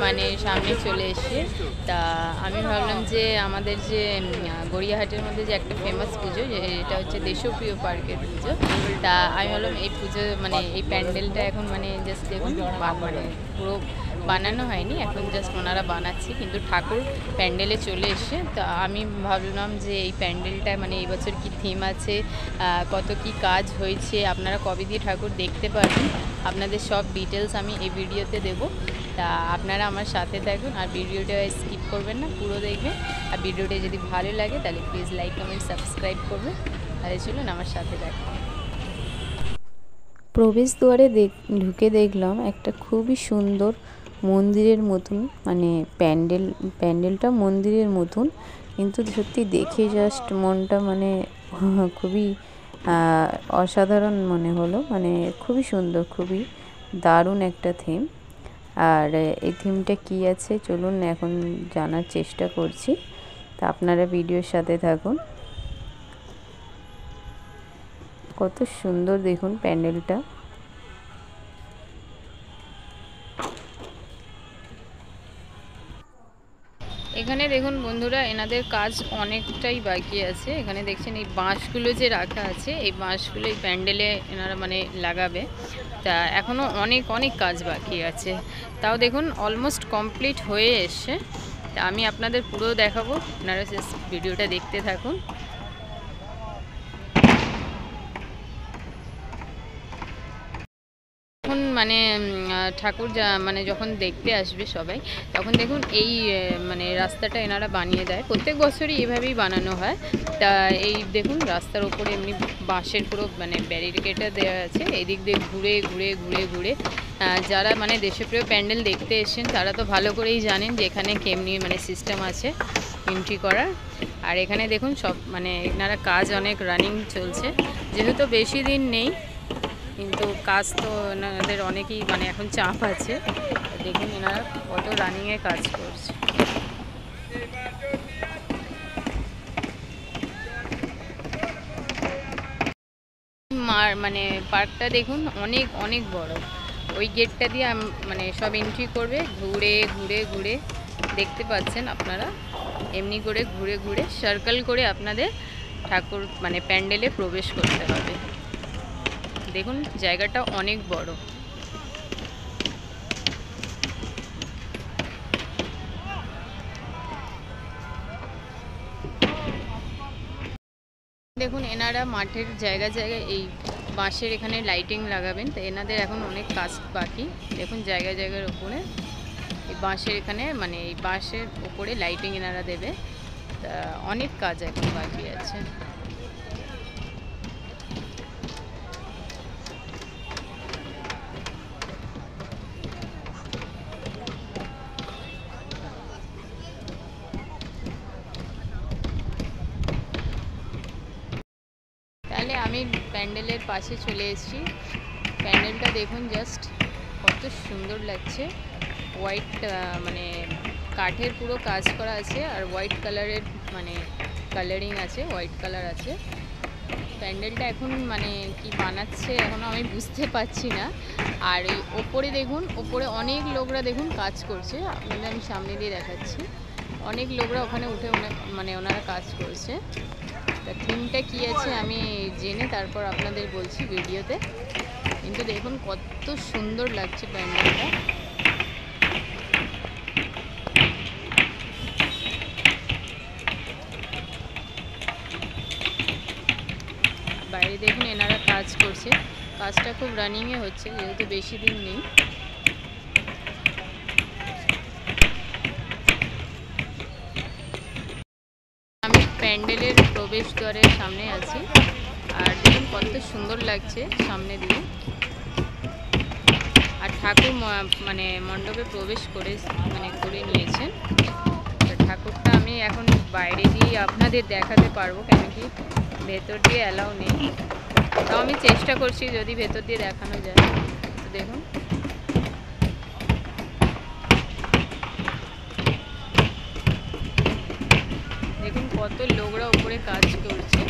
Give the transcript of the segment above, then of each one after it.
মানে সামনে চলে এসে। তা আমি ভাবলাম যে আমাদের যে গড়িয়াহাটের মধ্যে যে একটা ফেমাস পুজো, এটা হচ্ছে দেশপ্রিয় পার্কের পুজো। তা আমি ভাবলাম এই পুজো মানে এই প্যান্ডেলটা এখন মানে জাস্ট দেখুন মানে পুরো বানানো হয়নি, এখন জাস্ট ওনারা বানাচ্ছে, কিন্তু ঠাকুর প্যান্ডেলে চলে এসে। তা আমি ভাবলাম যে এই প্যান্ডেলটা মানে এই বছর কী থিম আছে, কত কি কাজ হয়েছে, আপনারা কবে দিয়ে ঠাকুর দেখতে পারবেন, আপনাদের সব ডিটেলস আমি এই ভিডিওতে দেবো। তা আপনারা আমার সাথে থাকুন আর ভিডিওটা স্কিপ করবেন না, পুরো দেখবেন। আর ভিডিওটা যদি ভালো লাগে তাহলে প্লিজ লাইক কমেন্ট সাবস্ক্রাইব করবেন। তাহলে চলুন আমার সাথে থাকুন। প্রবেশ দুয়ারে ঢুকে দেখলাম একটা খুবই সুন্দর মন্দিরের মতন, মানে প্যান্ডেলটা মন্দিরের মতন, কিন্তু সত্যি দেখে জাস্ট মনটা মানে খুবই অসাধারণ মনে হলো। মানে খুবই সুন্দর, খুবই দারুণ একটা থিম। আর এই থিমটা কী আছে চলুন এখন জানার চেষ্টা করছি, তা আপনারা ভিডিওর সাথে থাকুন। কত সুন্দর দেখুন প্যান্ডেলটা। এখানে দেখুন বন্ধুরা, এনাদের কাজ অনেকটাই বাকি আছে। এখানে দেখছেন এই বাঁশগুলো যে রাখা আছে, এই বাঁশগুলো এই প্যান্ডেলে এনারা মানে লাগাবে। তা এখনও অনেক অনেক কাজ বাকি আছে, তাও দেখুন অলমোস্ট কমপ্লিট হয়ে এসছে। তা আমি আপনাদের পুরো দেখাবো, আপনারা জাস্ট ভিডিওটা দেখতে থাকুন। এখন মানে ঠাকুর মানে যখন দেখতে আসবে সবাই, তখন দেখুন এই মানে রাস্তাটা এনারা বানিয়ে দেয়, প্রত্যেক বছরই এভাবেই বানানো হয়। তা এই দেখুন রাস্তার ওপরে এমনি বাঁশের পুরো মানে ব্যারিকেডটা দেওয়া আছে, এই দিক দিয়ে ঘুরে ঘুরে ঘুরে ঘুরে যারা মানে দেশপ্রিয় প্যান্ডেল দেখতে এসেছেন তারা তো ভালো করেই জানেন যে এখানে কেমনি মানে সিস্টেম আছে এন্ট্রি করার। আর এখানে দেখুন সব মানে এনারা কাজ অনেক রানিং চলছে, যেহেতু বেশি দিন নেই, কিন্তু কাজ তো এনাদের অনেকই মানে এখন চাপ আছে। দেখুন এনারা কত রানিংয়ে কাজ করছে। মানে পার্কটা দেখুন অনেক অনেক বড়। ওই গেটটা দিয়ে মানে সব এন্ট্রি করবে, ঘুরে ঘুরে ঘুরে দেখতে পাচ্ছেন আপনারা, এমনি করে ঘুরে ঘুরে সার্কেল করে আপনাদের ঠাকুর মানে প্যান্ডেলে প্রবেশ করতে হবে। দেখুন জায়গাটা অনেক বড়। দেখুন এনারা মাঠের জায়গায় জায়গায় এই বাঁশের এখানে লাইটিং লাগাবেন, তো এনাদের এখন অনেক কাজ বাকি। দেখুন জায়গায় জায়গার ওপরে এই বাঁশের এখানে মানে এই বাঁশের ওপরে লাইটিং এনারা দেবে, তা অনেক কাজ এখন বাকি আছে। তাহলে আমি প্যান্ডেলের পাশে চলে এসেছি। প্যান্ডেলটা দেখুন জাস্ট কত সুন্দর লাগছে। হোয়াইট মানে কাঠের পুরো কাজ করা আছে, আর হোয়াইট কালারের মানে কালারিং আছে, হোয়াইট কালার আছে। প্যান্ডেলটা এখন মানে কি বানাচ্ছে এখনও আমি বুঝতে পারছি না। আর এই ওপরে দেখুন, ওপরে অনেক লোকরা দেখুন কাজ করছে, আপনাদের আমি সামনে দিয়ে দেখাচ্ছি। অনেক লোকরা ওখানে উঠে মানে ওনারা কাজ করছে। তা থিমটা কী আছে আমি জেনে তারপর আপনাদের বলছি ভিডিওতে। কিন্তু দেখুন কত সুন্দর লাগছে প্যান্ডেলটা। বাইরে দেখুন এনারা কাজ করছে, কাজটা খুব রানিংয়ে হচ্ছে, যেহেতু বেশি দিন নেই। আমি প্যান্ডেলের প্রবেশ দ্বারের সামনে আছি, আর দেখুন কত সুন্দর লাগছে সামনে দিয়ে। আর ঠাকুর মানে মণ্ডপে প্রবেশ করে মানে করে নিয়েছেন। ঠাকুরটা আমি এখন বাইরে দিয়ে আপনাদের দেখাতে পারবো, কেন কি ভেতর দিয়ে অ্যালাউ নেই। তাও আমি চেষ্টা করছি যদি ভেতর দিয়ে দেখানো যায়। তো দেখুন দেখুন কত লোকরা উপরে কাজ করছে।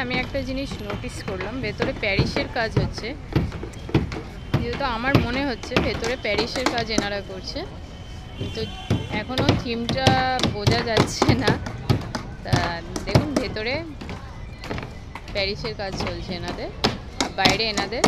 আমি একটা জিনিস নোটিস করলাম, ভেতরে প্যারিসের কাজ হচ্ছে, যেহেতু আমার মনে হচ্ছে ভেতরে প্যারিসের কাজ এনারা করছে, তো এখনও থিমটা বোঝা যাচ্ছে না। তা দেখুন ভেতরে প্যারিসের কাজ চলছে এনাদের, আর বাইরে এনাদের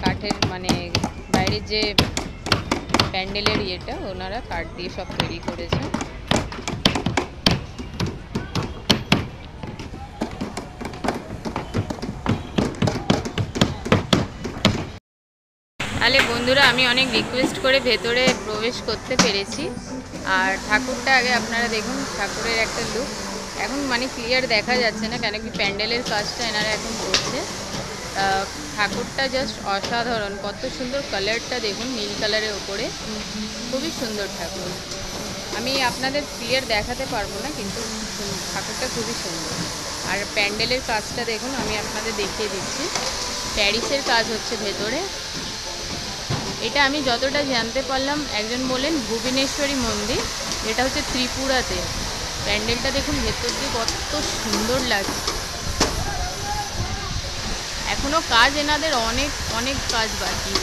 কাঠের মানে বাইরের যে প্যান্ডেলের ইয়েটা ওনারা কাঠ দিয়ে সব তৈরি করেছে। তাহলে বন্ধুরা আমি অনেক রিকোয়েস্ট করে ভেতরে প্রবেশ করতে পেরেছি। আর ঠাকুরটা আগে আপনারা দেখুন, ঠাকুরের একটা লুক এখন মানে ক্লিয়ার দেখা যাচ্ছে না, কেন কি প্যান্ডেলের কাজটা এনারা এখন করছে। ঠাকুরটা জাস্ট অসাধারণ, কত সুন্দর কালারটা দেখুন, নীল কালারের ওপরে, খুবই সুন্দর ঠাকুর। আমি আপনাদের ক্লিয়ার দেখাতে পারবো না, কিন্তু ঠাকুরটা খুবই সুন্দর। আর প্যান্ডেলের কাজটা দেখুন, আমি আপনাদের দেখিয়ে দিচ্ছি, প্যারিসের কাজ হচ্ছে ভেতরে। এটা আমি যতটা জানতে পারলাম, একজন বলেন ভুবনেশ্বরী মন্দির, যেটা হচ্ছে ত্রিপুরাতে। প্যান্ডেলটা দেখুন ভেতর দিয়ে কত সুন্দর লাগছে। এখনও কাজ এনাদের অনেক অনেক কাজ বাকি,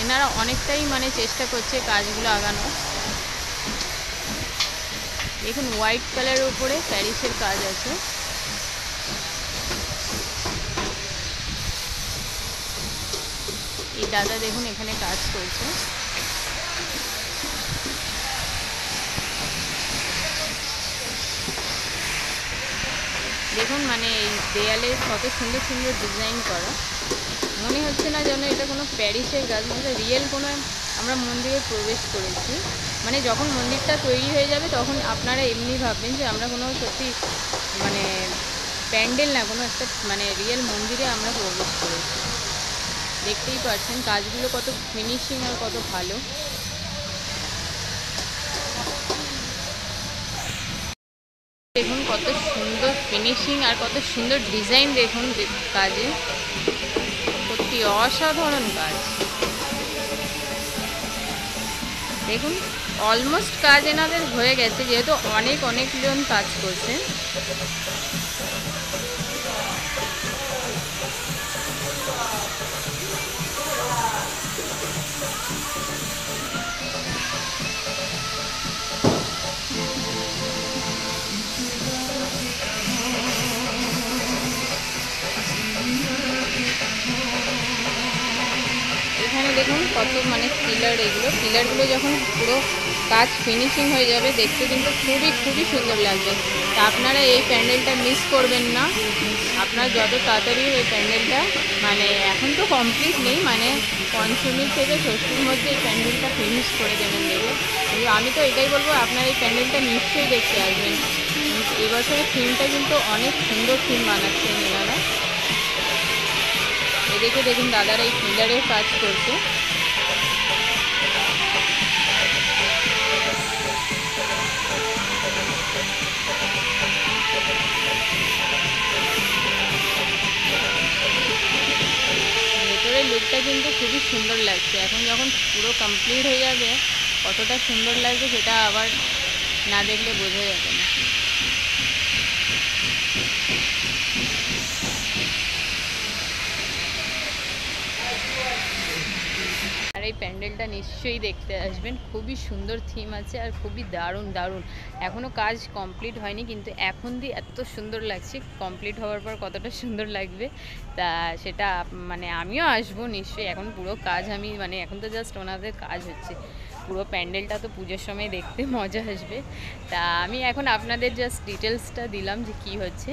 এনারা অনেকটাই মানে চেষ্টা করছে কাজগুলো আগানো। দেখুন হোয়াইট কালারের উপরে প্যারিসের কাজ আছে। এই দাদা দেখুন এখানে কাজ করছে। দেখুন মানে এই দেয়ালে কত সুন্দর সুন্দর ডিজাইন করা, মনে হচ্ছে না যেন এটা কোনো প্যারিসের কাজ, মানে রিয়েল কোনো আমরা মন্দিরে প্রবেশ করেছি। মানে যখন মন্দিরটা তৈরি হয়ে যাবে তখন আপনারা এমনি ভাববেন যে আমরা কোনো সত্যি মানে প্যান্ডেল না, কোনো একটা মানে রিয়েল মন্দিরে আমরা প্রবেশ করেছি। দেখতেই পাচ্ছেন কাজগুলো কত ফিনিশিং আর কত ভালো। দেখুন কত সুন্দর ফিনিশিং আর কত সুন্দর ডিজাইন, দেখুন কাজে সত্যি অসাধারণ কাজ। দেখুন অলমোস্ট কাজ এনাদের হয়ে গেছে, যেহেতু অনেক জন কাজ করছে। এখানে দেখুন কত মানে পিলার, এগুলো পিলারগুলো যখন পুরো কাজ ফিনিশিং হয়ে যাবে দেখতে কিন্তু খুবই সুন্দর লাগবে। তা আপনারা এই প্যান্ডেলটা মিস করবেন না। আপনারা যত তাড়াতাড়ি এই প্যান্ডেলটা মানে এখন তো কমপ্লিট নেই, মানে পঞ্চমী থেকে ষষ্ঠীর মধ্যে এই প্যান্ডেলটা ফিনিশ করে দেবেন দেখে। কিন্তু আমি তো এটাই বলবো আপনারা এই প্যান্ডেলটা নিশ্চয়ই দেখতে আসবেন। এবছরের থিমটা কিন্তু অনেক সুন্দর থিম বানাচ্ছেন এনারা। এদিকে দেখুন দাদারা এই পিলারের কাজ করছে। ভেতরের লুকটা কিন্তু খুবই সুন্দর লাগছে। এখন যখন পুরো কমপ্লিট হয়ে যাবে কতটা সুন্দর লাগবে সেটা আবার না দেখলে বোঝা যাবে না। আর এই প্যান্ডেলটা নিশ্চয়ই দেখতে আসবেন, খুবই সুন্দর থিম আছে আর খুবই দারুণ। এখনও কাজ কমপ্লিট হয়নি, কিন্তু এখন দিয়ে এত সুন্দর লাগছে, কমপ্লিট হওয়ার পর কতটা সুন্দর লাগবে তা সেটা মানে আমিও আসবো নিশ্চয়ই। এখন পুরো কাজ আমি মানে এখন তো জাস্ট ওনাদের কাজ হচ্ছে, পুরো প্যান্ডেলটা তো পুজোর সময় দেখতে মজা আসবে। তা আমি এখন আপনাদের জাস্ট ডিটেলসটা দিলাম যে কি হচ্ছে।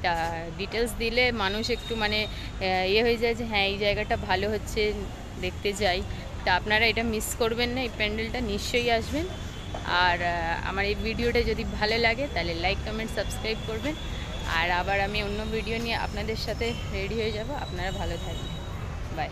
তা ডিটেলস দিলে মানুষ একটু মানে ইয়ে হয়ে যায় যে হ্যাঁ এই জায়গাটা ভালো হচ্ছে, দেখতে যাই। তা আপনারা এটা মিস করবেন না, এই প্যান্ডেলটা নিশ্চয়ই আসবেন। আর আমার এই ভিডিওটা যদি ভালো লাগে তাহলে লাইক কমেন্ট সাবস্ক্রাইব করবেন। আর আবার আমি অন্য ভিডিও নিয়ে আপনাদের সাথে রেডি হয়ে যাব। আপনারা ভালো থাকবেন, বাই।